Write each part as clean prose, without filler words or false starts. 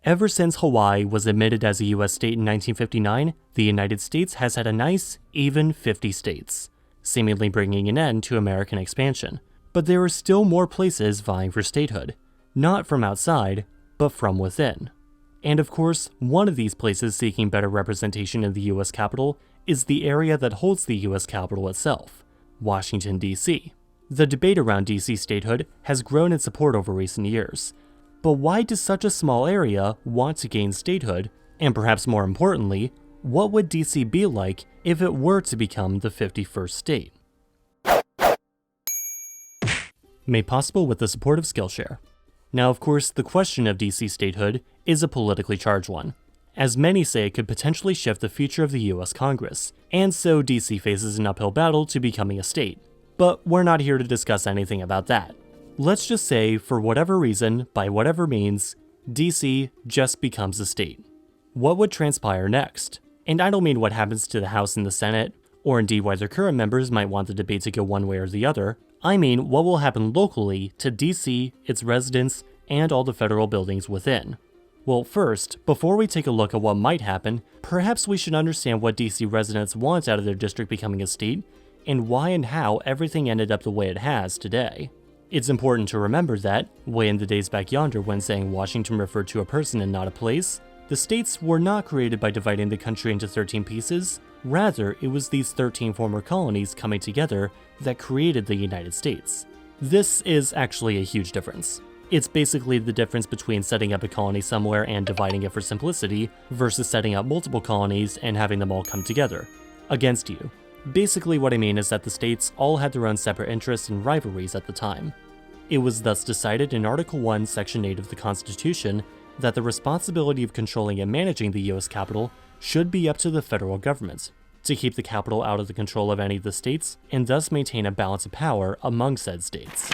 Ever since Hawaii was admitted as a US state in 1959, the United States has had a nice, even 50 states, seemingly bringing an end to American expansion. But there are still more places vying for statehood, not from outside, but from within. And of course, one of these places seeking better representation in the US Capitol is the area that holds the US Capitol itself, Washington, D.C. The debate around D.C. statehood has grown in support over recent years. But why does such a small area want to gain statehood? And perhaps more importantly, what would D.C. be like if it were to become the 51st state? Made possible with the support of Skillshare. Now, of course, the question of D.C. statehood is a politically charged one, as many say it could potentially shift the future of the US Congress, and so D.C. faces an uphill battle to becoming a state. But we're not here to discuss anything about that. Let's just say, for whatever reason, by whatever means, D.C. just becomes a state. What would transpire next? And I don't mean what happens to the House and the Senate, or indeed why their current members might want the debate to go one way or the other. I mean what will happen locally to D.C., its residents, and all the federal buildings within. Well, first, before we take a look at what might happen, perhaps we should understand what D.C. residents want out of their district becoming a state, and why and how everything ended up the way it has today. It's important to remember that, way in the days back yonder when saying Washington referred to a person and not a place, the states were not created by dividing the country into 13 pieces. Rather, it was these 13 former colonies coming together that created the United States. This is actually a huge difference. It's basically the difference between setting up a colony somewhere and dividing it for simplicity versus setting up multiple colonies and having them all come together against you. Basically what I mean is that the states all had their own separate interests and rivalries at the time. It was thus decided in Article 1, Section 8 of the Constitution that the responsibility of controlling and managing the US Capitol should be up to the federal government, to keep the capital out of the control of any of the states, and thus maintain a balance of power among said states.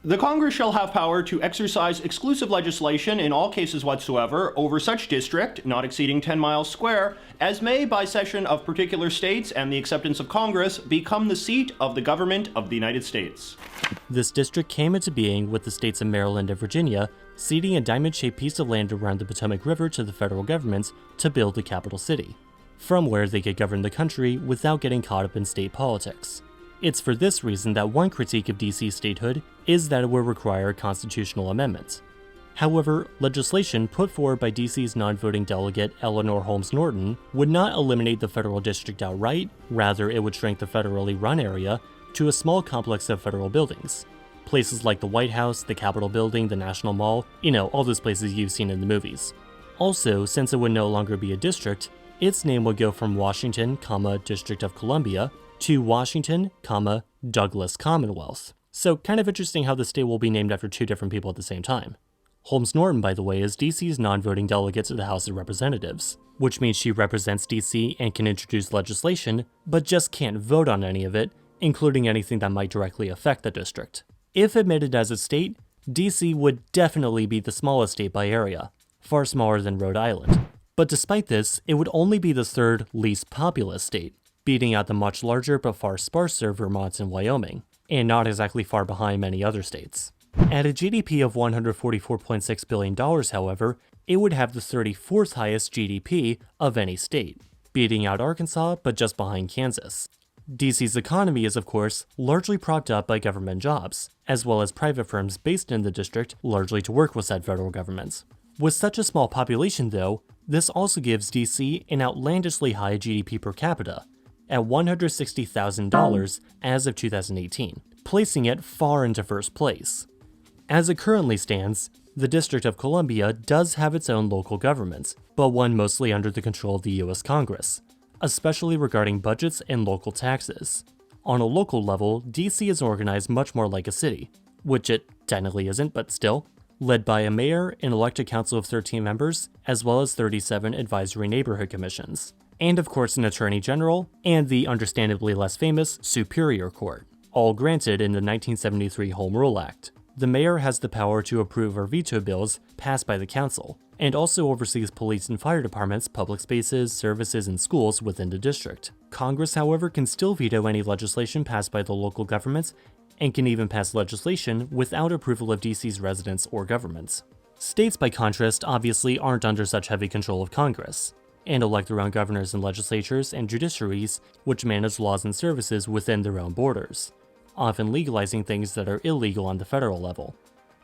The Congress shall have power to exercise exclusive legislation in all cases whatsoever over such district, not exceeding 10 miles square, as may by cession of particular states and the acceptance of Congress become the seat of the government of the United States. This district came into being with the states of Maryland and Virginia ceding a diamond-shaped piece of land around the Potomac River to the federal government to build the capital city, from where they could govern the country without getting caught up in state politics. It's for this reason that one critique of DC's statehood is that it would require a constitutional amendment. However, legislation put forward by DC's non-voting delegate Eleanor Holmes Norton would not eliminate the federal district outright, rather it would shrink the federally run area to a small complex of federal buildings. Places like the White House, the Capitol Building, the National Mall, all those places you've seen in the movies. Also, since it would no longer be a district, its name would go from Washington, District of Columbia, to Washington, Douglas Commonwealth. So kind of interesting how the state will be named after two different people at the same time. Holmes Norton, by the way, is DC's non-voting delegate to the House of Representatives, which means she represents DC and can introduce legislation, but just can't vote on any of it, including anything that might directly affect the district. If admitted as a state, DC would definitely be the smallest state by area, far smaller than Rhode Island. But despite this, it would only be the third least populous state, beating out the much larger but far sparser Vermont and Wyoming, and not exactly far behind many other states. At a GDP of $144.6 billion, however, it would have the 34th highest GDP of any state, beating out Arkansas but just behind Kansas. DC's economy is, of course, largely propped up by government jobs, as well as private firms based in the district largely to work with said federal government. With such a small population, though, this also gives DC an outlandishly high GDP per capita, at $160,000 as of 2018, placing it far into first place. As it currently stands, the District of Columbia does have its own local government, but one mostly under the control of the US Congress, especially regarding budgets and local taxes. On a local level, DC is organized much more like a city, which it technically isn't, but still, led by a mayor, an elected council of 13 members, as well as 37 advisory neighborhood commissions. And of course an attorney general, and the understandably less famous Superior Court, all granted in the 1973 Home Rule Act. The mayor has the power to approve or veto bills passed by the council, and also oversees police and fire departments, public spaces, services, and schools within the district. Congress, however, can still veto any legislation passed by the local governments, and can even pass legislation without approval of DC's residents or governments. States, by contrast, obviously aren't under such heavy control of Congress, and elect their own governors and legislatures and judiciaries which manage laws and services within their own borders, often legalizing things that are illegal on the federal level.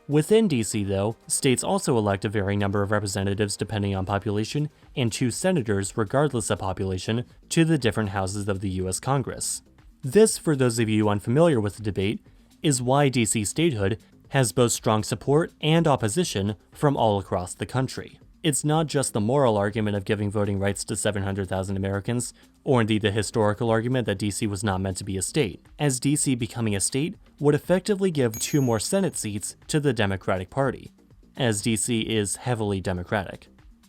Within DC, though, states also elect a varying number of representatives depending on population and 2 senators regardless of population to the different houses of the US Congress. This, for those of you unfamiliar with the debate, is why DC statehood has both strong support and opposition from all across the country. It's not just the moral argument of giving voting rights to 700,000 Americans, or indeed the historical argument that DC was not meant to be a state, as DC becoming a state would effectively give 2 more Senate seats to the Democratic Party, as DC is heavily Democratic.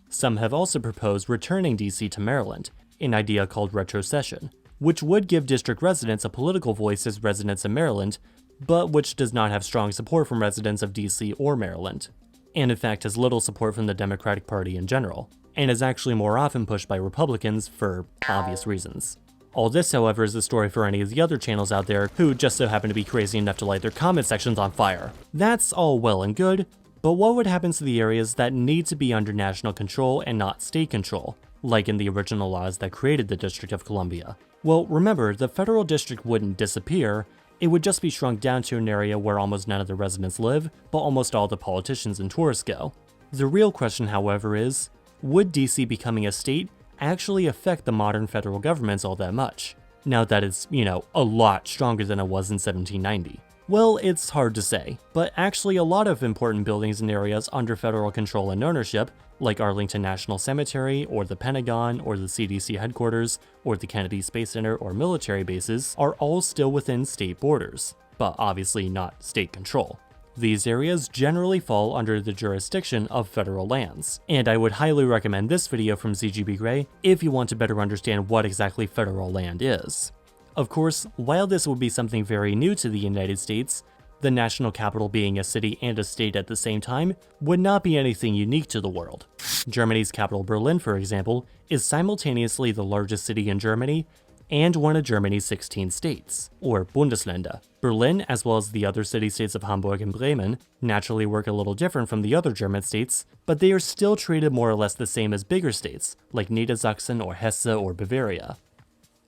Some have also proposed returning DC to Maryland, an idea called retrocession, which would give district residents a political voice as residents in Maryland, but which does not have strong support from residents of DC or Maryland, and in fact has little support from the Democratic Party in general, and is actually more often pushed by Republicans for obvious reasons. All this, however, is a story for any of the other channels out there who just so happen to be crazy enough to light their comment sections on fire. That's all well and good, but what would happen to the areas that need to be under national control and not state control, like in the original laws that created the District of Columbia? Well, remember, the federal district wouldn't disappear, it would just be shrunk down to an area where almost none of the residents live, but almost all the politicians and tourists go. The real question, however, is, would DC becoming a state actually affect the modern federal governments all that much, now that it's, a lot stronger than it was in 1790? Well, it's hard to say, but actually a lot of important buildings and areas under federal control and ownership, like Arlington National Cemetery, or the Pentagon, or the CDC headquarters, or the Kennedy Space Center, or military bases, are all still within state borders, but obviously not state control. These areas generally fall under the jurisdiction of federal lands, and I would highly recommend this video from ZGB Grey if you want to better understand what exactly federal land is. Of course, while this would be something very new to the United States, the national capital being a city and a state at the same time would not be anything unique to the world. Germany's capital, Berlin, for example, is simultaneously the largest city in Germany and one of Germany's 16 states, or Bundesländer. Berlin, as well as the other city-states of Hamburg and Bremen, naturally work a little different from the other German states, but they are still treated more or less the same as bigger states, like Niedersachsen or Hesse or Bavaria.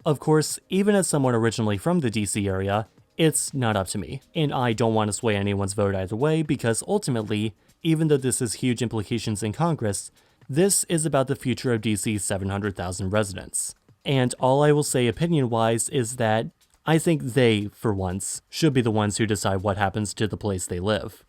Of course, even as someone originally from the DC area, it's not up to me, and I don't want to sway anyone's vote either way because ultimately, even though this has huge implications in Congress, this is about the future of DC's 700,000 residents. And all I will say opinion-wise is that I think they, for once, should be the ones who decide what happens to the place they live.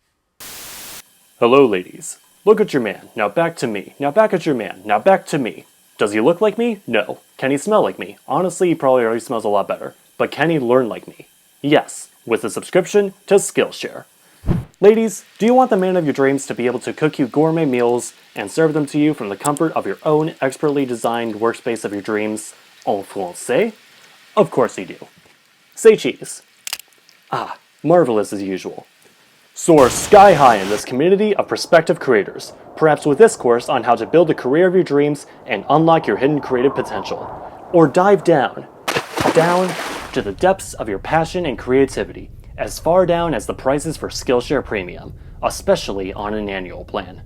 Hello, ladies. Look at your man, now back to me, now back at your man, now back to me. Does he look like me? No. Can he smell like me? Honestly, he probably already smells a lot better. But can he learn like me? Yes, with a subscription to Skillshare. Ladies, do you want the man of your dreams to be able to cook you gourmet meals and serve them to you from the comfort of your own expertly designed workspace of your dreams, en français? Of course you do. Say cheese. Ah, marvelous as usual. Soar sky high in this community of prospective creators, perhaps with this course on how to build the career of your dreams and unlock your hidden creative potential. Or dive down to the depths of your passion and creativity, as far down as the prices for Skillshare Premium, especially on an annual plan.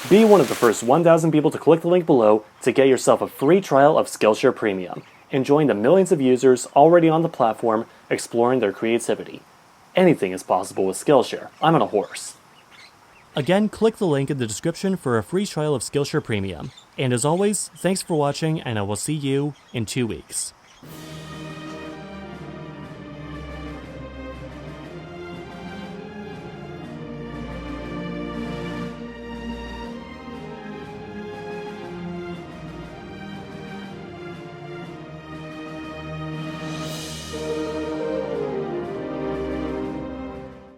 Be one of the first 1,000 people to click the link below to get yourself a free trial of Skillshare Premium, and join the millions of users already on the platform exploring their creativity. Anything is possible with Skillshare. I'm on a horse. Again, click the link in the description for a free trial of Skillshare Premium. And as always, thanks for watching, and I will see you in 2 weeks.